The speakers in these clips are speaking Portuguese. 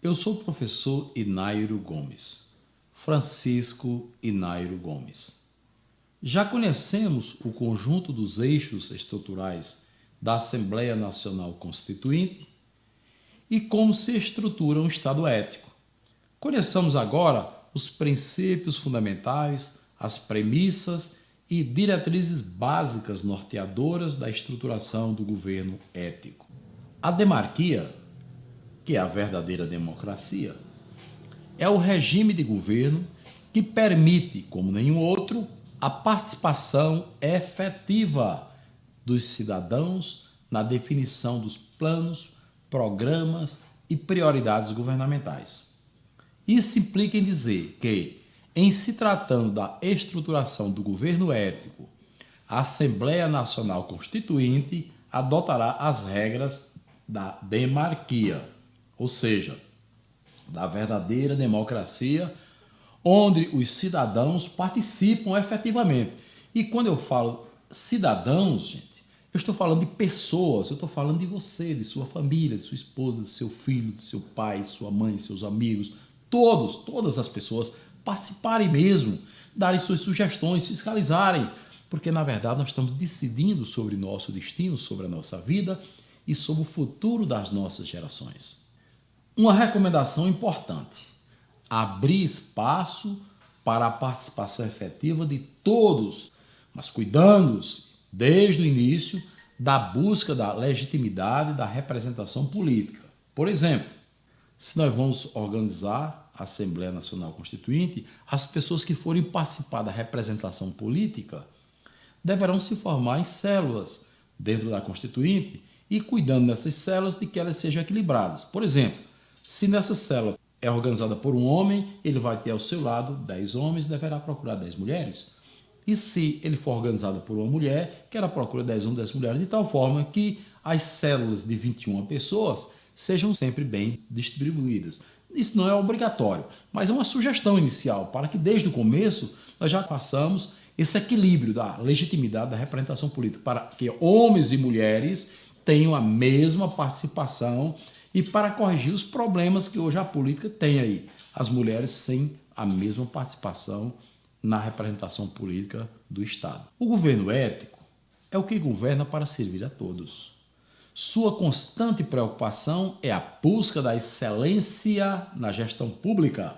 Eu sou o professor Inairo Gomes, Francisco Inairo Gomes. Já conhecemos o conjunto dos eixos estruturais da Assembleia Nacional Constituinte e como se estrutura um Estado ético. Conheçamos agora os princípios fundamentais, as premissas e diretrizes básicas norteadoras da estruturação do governo ético. A demarquia, que é a verdadeira democracia, é o regime de governo que permite, como nenhum outro, a participação efetiva dos cidadãos na definição dos planos, programas e prioridades governamentais. Isso implica em dizer que, em se tratando da estruturação do governo ético, a Assembleia Nacional Constituinte adotará as regras da demarquia, ou seja, da verdadeira democracia, onde os cidadãos participam efetivamente. E quando eu falo cidadãos, gente, eu estou falando de pessoas, eu estou falando de você, de sua família, de sua esposa, de seu filho, de seu pai, sua mãe, seus amigos, todas as pessoas participarem mesmo, darem suas sugestões, fiscalizarem, porque na verdade nós estamos decidindo sobre nosso destino, sobre a nossa vida e sobre o futuro das nossas gerações. Uma recomendação importante: abrir espaço para a participação efetiva de todos, mas cuidando-se, desde o início, da busca da legitimidade da representação política. Por exemplo, se nós vamos organizar a Assembleia Nacional Constituinte, as pessoas que forem participar da representação política deverão se formar em células dentro da Constituinte e cuidando dessas células de que elas sejam equilibradas. Por exemplo, se nessa célula é organizada por um homem, ele vai ter ao seu lado 10 homens e deverá procurar 10 mulheres. E se ele for organizado por uma mulher, que ela procura 10 homens e 10 mulheres, de tal forma que as células de 21 pessoas sejam sempre bem distribuídas. Isso não é obrigatório, mas é uma sugestão inicial para que desde o começo nós já façamos esse equilíbrio da legitimidade da representação política, para que homens e mulheres tenham a mesma participação e para corrigir os problemas que hoje a política tem aí. As mulheres sem a mesma participação na representação política do Estado. O governo ético é o que governa para servir a todos. Sua constante preocupação é a busca da excelência na gestão pública,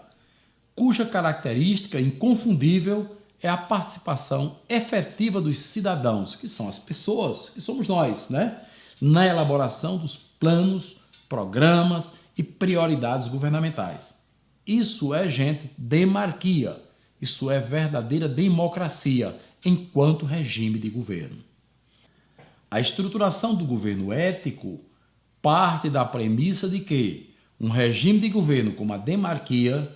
cuja característica inconfundível é a participação efetiva dos cidadãos, que são as pessoas, que somos nós, né? Na elaboração dos planos, programas e prioridades governamentais. Isso é, gente, demarquia. Isso é verdadeira democracia enquanto regime de governo. A estruturação do governo ético parte da premissa de que um regime de governo como a demarquia,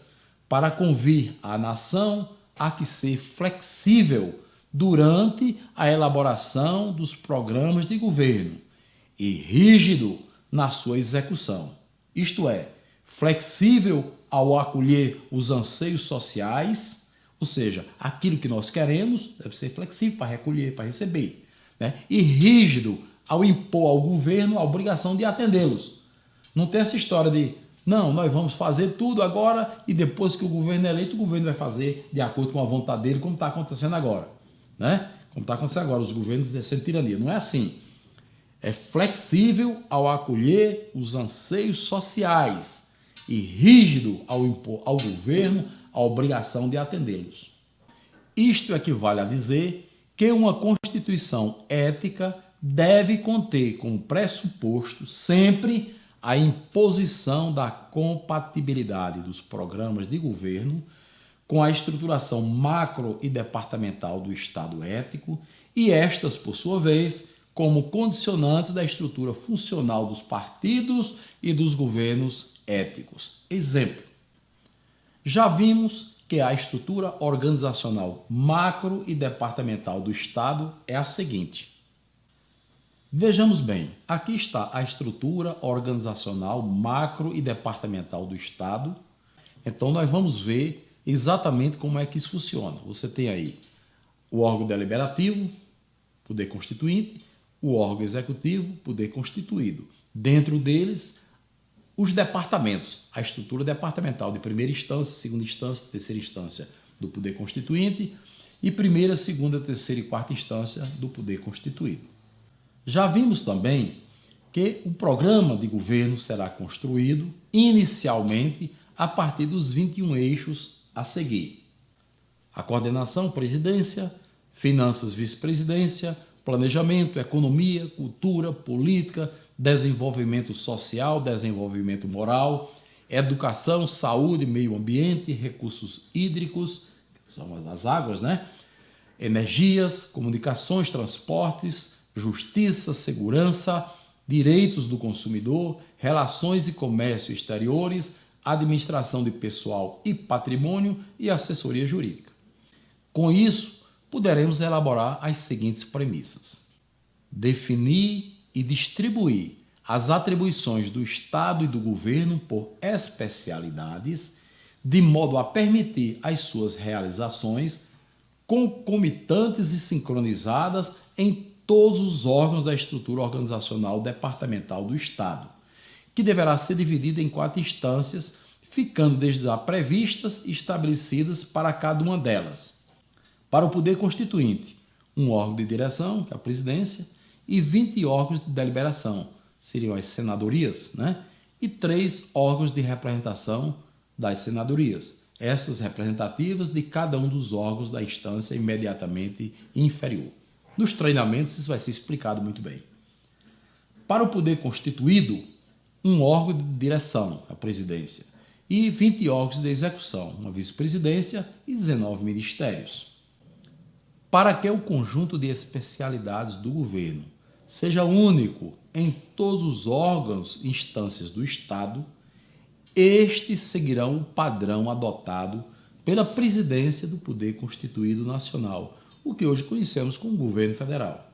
para convir à nação, há que ser flexível durante a elaboração dos programas de governo e rígido na sua execução. Isto é, flexível ao acolher os anseios sociais, ou seja, aquilo que nós queremos deve ser flexível para recolher, para receber, né? E rígido ao impor ao governo a obrigação de atendê-los. Não tem essa história de, não, nós vamos fazer tudo agora e depois que o governo é eleito, o governo vai fazer de acordo com a vontade dele, como está acontecendo agora, né? Como está acontecendo agora, os governos exercendo tirania. Não é assim. É flexível ao acolher os anseios sociais e rígido ao impor ao governo a obrigação de atendê-los. Isto equivale a dizer que uma Constituição ética deve conter como pressuposto sempre a imposição da compatibilidade dos programas de governo com a estruturação macro e departamental do Estado ético e estas, por sua vez, como condicionantes da estrutura funcional dos partidos e dos governos éticos. Exemplo: já vimos que a estrutura organizacional macro e departamental do Estado é a seguinte. Vejamos bem, aqui está a estrutura organizacional macro e departamental do Estado. Então nós vamos ver exatamente como é que isso funciona. Você tem aí o órgão deliberativo, poder constituinte, o órgão executivo, poder constituído. Dentro deles, os departamentos, a estrutura departamental de primeira instância, segunda instância, terceira instância do poder constituinte e primeira, segunda, terceira e quarta instância do poder constituído. Já vimos também que o programa de governo será construído inicialmente a partir dos 21 eixos a seguir: a coordenação, presidência, finanças, vice-presidência, planejamento, economia, cultura, política, desenvolvimento social, desenvolvimento moral, educação, saúde, meio ambiente, recursos hídricos, são as águas, né? Energias, comunicações, transportes, justiça, segurança, direitos do consumidor, relações e comércio exteriores, administração de pessoal e patrimônio e assessoria jurídica. Com isso, poderemos elaborar as seguintes premissas: definir e distribuir as atribuições do Estado e do governo por especialidades, de modo a permitir as suas realizações concomitantes e sincronizadas em todos os órgãos da estrutura organizacional departamental do Estado, que deverá ser dividida em 4 instâncias, ficando desde já previstas e estabelecidas para cada uma delas. Para o Poder Constituinte, um órgão de direção, que é a presidência, e 20 órgãos de deliberação, seriam as senadorias, né? E 3 órgãos de representação das senadorias, essas representativas de cada um dos órgãos da instância imediatamente inferior. Nos treinamentos isso vai ser explicado muito bem. Para o Poder Constituído, um órgão de direção, a presidência, e 20 órgãos de execução, uma vice-presidência e 19 ministérios. Para que o conjunto de especialidades do governo seja único em todos os órgãos e instâncias do Estado, estes seguirão o padrão adotado pela presidência do Poder Constituído Nacional, o que hoje conhecemos como governo federal.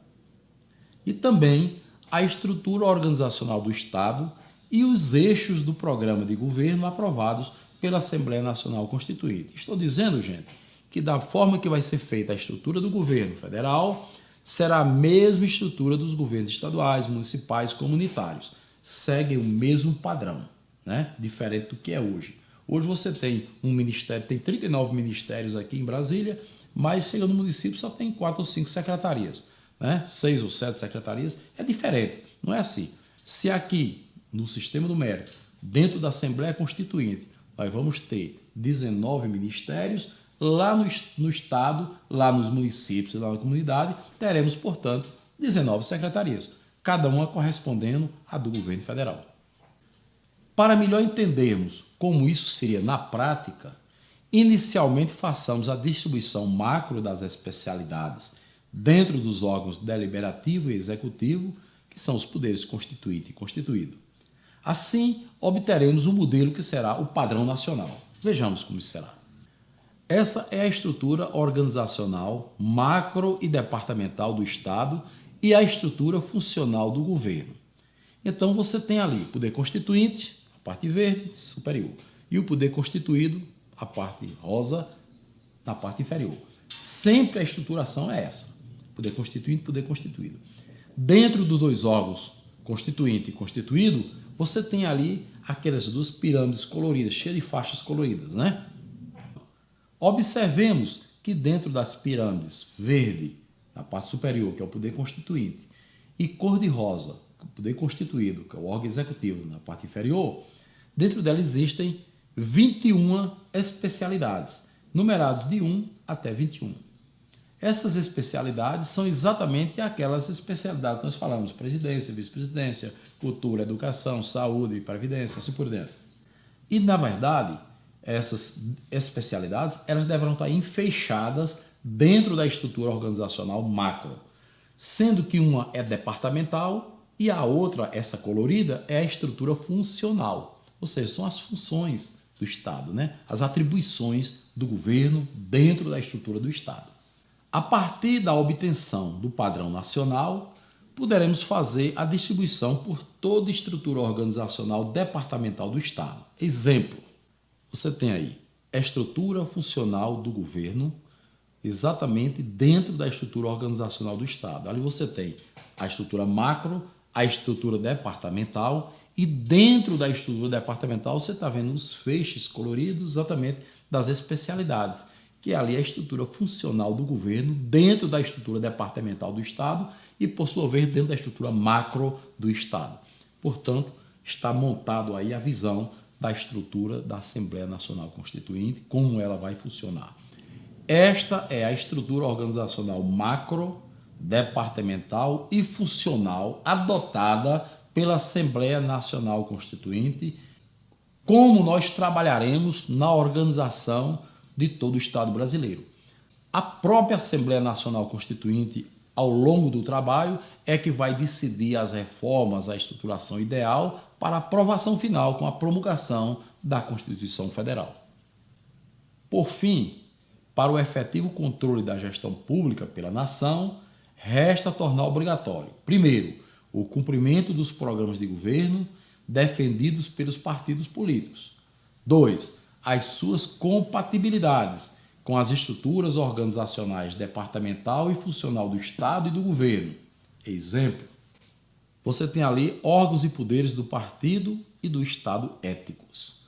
E também a estrutura organizacional do Estado e os eixos do programa de governo aprovados pela Assembleia Nacional Constituinte. Estou dizendo, gente, que da forma que vai ser feita a estrutura do governo federal, será a mesma estrutura dos governos estaduais, municipais, comunitários. Seguem o mesmo padrão, né? Diferente do que é hoje. Hoje você tem um ministério, tem 39 ministérios aqui em Brasília, mas chega no município só tem 4 ou 5 secretarias, né? 6 ou 7 secretarias, é diferente, não é assim. Se aqui, no sistema do mérito, dentro da Assembleia Constituinte, nós vamos ter 19 ministérios, lá no Estado, lá nos municípios e lá na comunidade, teremos, portanto, 19 secretarias, cada uma correspondendo à do governo federal. Para melhor entendermos como isso seria na prática, inicialmente façamos a distribuição macro das especialidades dentro dos órgãos deliberativo e executivo, que são os poderes constituinte e constituído. Assim, obteremos um modelo que será o padrão nacional. Vejamos como isso será. Essa é a estrutura organizacional macro e departamental do Estado e a estrutura funcional do governo. Então você tem ali o poder constituinte, a parte verde, superior, e o poder constituído, a parte rosa, na parte inferior. Sempre a estruturação é essa, poder constituinte e poder constituído. Dentro dos 2 órgãos, constituinte e constituído, você tem ali aquelas 2 pirâmides coloridas, cheias de faixas coloridas, né? Observemos que dentro das pirâmides verde, na parte superior, que é o poder constituinte, e cor-de-rosa, o poder constituído, que é o órgão executivo, na parte inferior, dentro dela existem 21 especialidades, numerados de 1 até 21. Essas especialidades são exatamente aquelas especialidades que nós falamos: presidência, vice-presidência, cultura, educação, saúde, previdência, assim por diante. E, na verdade, essas especialidades elas deverão estar enfeixadas dentro da estrutura organizacional macro, sendo que uma é departamental e a outra, essa colorida, é a estrutura funcional, ou seja, são as funções do Estado, né? As atribuições do governo dentro da estrutura do Estado. A partir da obtenção do padrão nacional, poderemos fazer a distribuição por toda a estrutura organizacional departamental do Estado. Exemplo: você tem aí a estrutura funcional do governo exatamente dentro da estrutura organizacional do Estado. Ali você tem a estrutura macro, a estrutura departamental E dentro da estrutura departamental você está vendo os feixes coloridos exatamente das especialidades, que é ali a estrutura funcional do governo dentro da estrutura departamental do Estado e, por sua vez, dentro da estrutura macro do Estado. Portanto, está montado aí a visão da estrutura da Assembleia Nacional Constituinte, como ela vai funcionar. Esta é a estrutura organizacional macro, departamental e funcional adotada pela Assembleia Nacional Constituinte, como nós trabalharemos na organização de todo o Estado brasileiro. A própria Assembleia Nacional Constituinte, ao longo do trabalho, é que vai decidir as reformas, a estruturação ideal para a aprovação final com a promulgação da Constituição Federal. Por fim, para o efetivo controle da gestão pública pela nação, resta tornar obrigatório, primeiro, o cumprimento dos programas de governo defendidos pelos partidos políticos. 2. As suas compatibilidades com as estruturas organizacionais departamental e funcional do Estado e do governo. Exemplo, você tem ali órgãos e poderes do partido e do Estado éticos.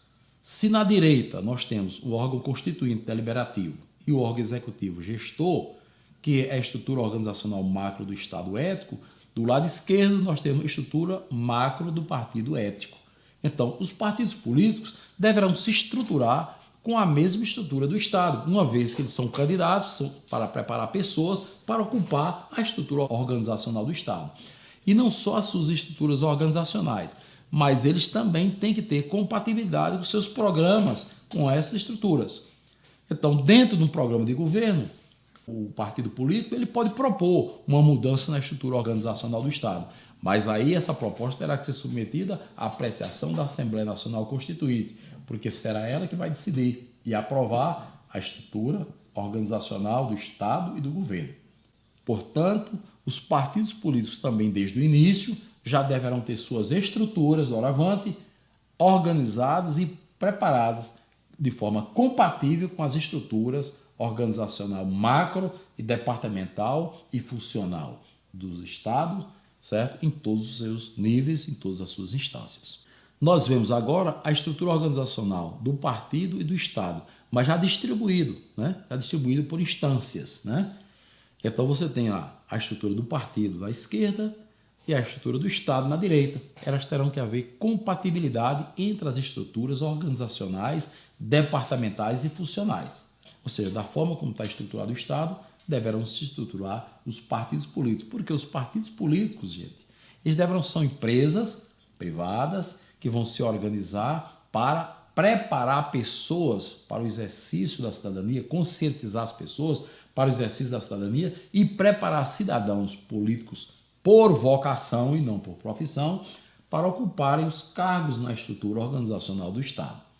Se na direita nós temos o órgão constituinte deliberativo e o órgão executivo gestor, que é a estrutura organizacional macro do Estado ético, do lado esquerdo nós temos a estrutura macro do partido ético. Então, os partidos políticos deverão se estruturar com a mesma estrutura do Estado, uma vez que eles são candidatos para preparar pessoas para ocupar a estrutura organizacional do Estado. E não só as suas estruturas organizacionais, mas eles também têm que ter compatibilidade com seus programas com essas estruturas. Então, dentro de um programa de governo, o partido político ele pode propor uma mudança na estrutura organizacional do Estado, mas aí essa proposta terá que ser submetida à apreciação da Assembleia Nacional Constituinte, porque será ela que vai decidir e aprovar a estrutura organizacional do Estado e do governo. Portanto, os partidos políticos também desde o início já deverão ter suas estruturas, doravante, organizadas e preparadas de forma compatível com as estruturas organizacional macro e departamental e funcional dos estados, certo? Em todos os seus níveis, em todas as suas instâncias. Nós vemos agora a estrutura organizacional do partido e do Estado, mas já distribuído, né? Já distribuído por instâncias, né? Então você tem lá a estrutura do partido na esquerda e a estrutura do Estado na direita. Elas terão que haver compatibilidade entre as estruturas organizacionais, departamentais e funcionais. Ou seja, da forma como está estruturado o Estado, deverão se estruturar os partidos políticos. Porque os partidos políticos, gente, eles deverão ser empresas privadas que vão se organizar para preparar pessoas para o exercício da cidadania, conscientizar as pessoas para o exercício da cidadania e preparar cidadãos políticos por vocação e não por profissão para ocuparem os cargos na estrutura organizacional do Estado.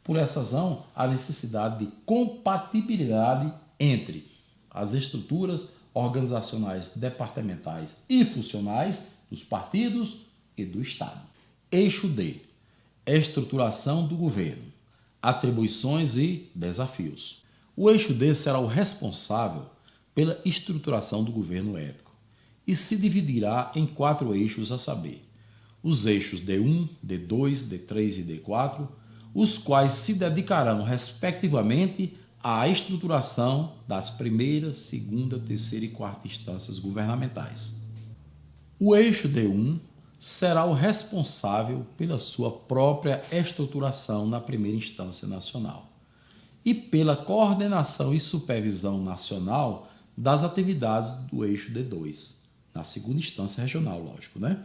Por essa razão, a necessidade de compatibilidade entre as estruturas organizacionais departamentais e funcionais dos partidos e do Estado. Eixo D. Estruturação do governo. Atribuições e desafios. O eixo D será o responsável pela estruturação do governo ético e se dividirá em 4 eixos, a saber, os eixos D1, D2, D3 e D4, os quais se dedicarão, respectivamente, à estruturação das primeira, segunda, terceira e quarta instâncias governamentais. O eixo D1 será o responsável pela sua própria estruturação na primeira instância nacional e pela coordenação e supervisão nacional das atividades do eixo D2, na segunda instância regional, lógico, né?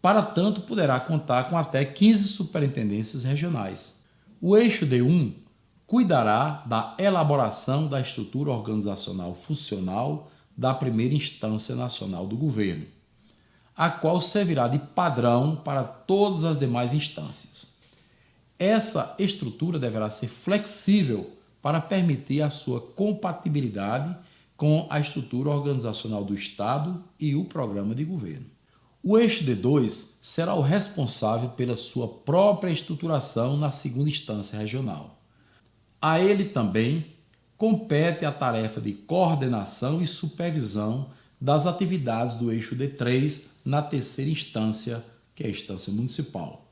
Para tanto, poderá contar com até 15 superintendências regionais. O eixo D1 cuidará da elaboração da estrutura organizacional funcional da primeira instância nacional do governo, a qual servirá de padrão para todas as demais instâncias. Essa estrutura deverá ser flexível para permitir a sua compatibilidade com a estrutura organizacional do Estado e o programa de governo. O eixo D2 será o responsável pela sua própria estruturação na segunda instância regional. A ele também compete a tarefa de coordenação e supervisão das atividades do eixo D3 na terceira instância, que é a instância municipal,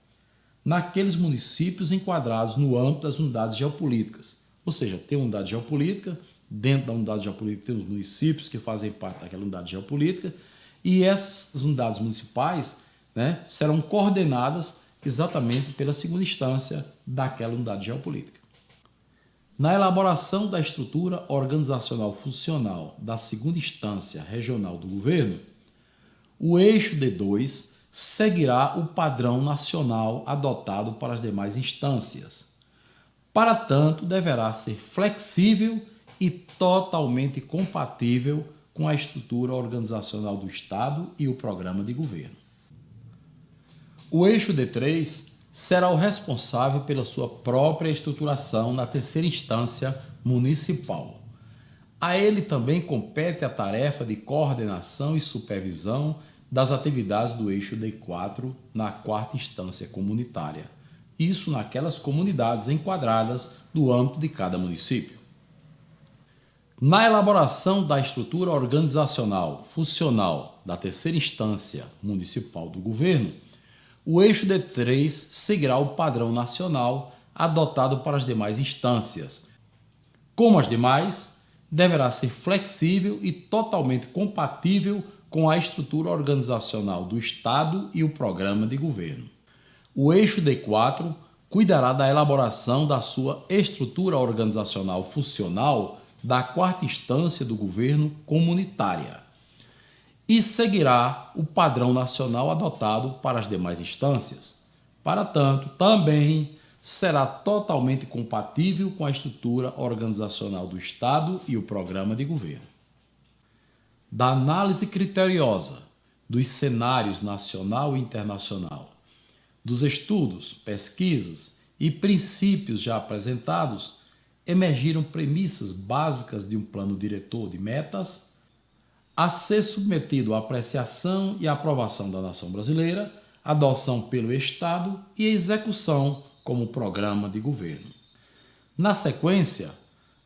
naqueles municípios enquadrados no âmbito das unidades geopolíticas. Ou seja, tem uma unidade geopolítica, dentro da unidade geopolítica tem os municípios que fazem parte daquela unidade geopolítica, e essas unidades municipais, né, serão coordenadas exatamente pela segunda instância daquela unidade geopolítica. Na elaboração da estrutura organizacional funcional da segunda instância regional do governo, o eixo D2 seguirá o padrão nacional adotado para as demais instâncias. Para tanto, deverá ser flexível e totalmente compatível com a estrutura organizacional do Estado e o programa de governo. O eixo D3 será o responsável pela sua própria estruturação na terceira instância municipal. A ele também compete a tarefa de coordenação e supervisão das atividades do eixo D4 na quarta instância comunitária. Isso naquelas comunidades enquadradas no âmbito de cada município. Na elaboração da estrutura organizacional funcional da terceira instância municipal do governo, o eixo D3 seguirá o padrão nacional adotado para as demais instâncias. Como as demais, deverá ser flexível e totalmente compatível com a estrutura organizacional do Estado e o programa de governo. O eixo D4 cuidará da elaboração da sua estrutura organizacional funcional da quarta instância do governo comunitária e seguirá o padrão nacional adotado para as demais instâncias. Para tanto, também será totalmente compatível com a estrutura organizacional do Estado e o programa de governo. Da análise criteriosa dos cenários nacional e internacional, dos estudos, pesquisas e princípios já apresentados, emergiram premissas básicas de um plano diretor de metas a ser submetido à apreciação e aprovação da nação brasileira, adoção pelo Estado e execução como programa de governo. Na sequência,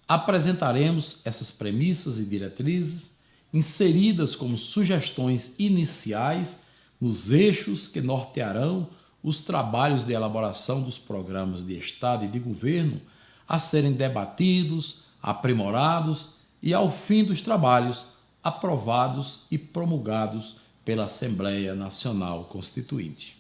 apresentaremos essas premissas e diretrizes inseridas como sugestões iniciais nos eixos que nortearão os trabalhos de elaboração dos programas de Estado e de governo a serem debatidos, aprimorados e, ao fim dos trabalhos, aprovados e promulgados pela Assembleia Nacional Constituinte.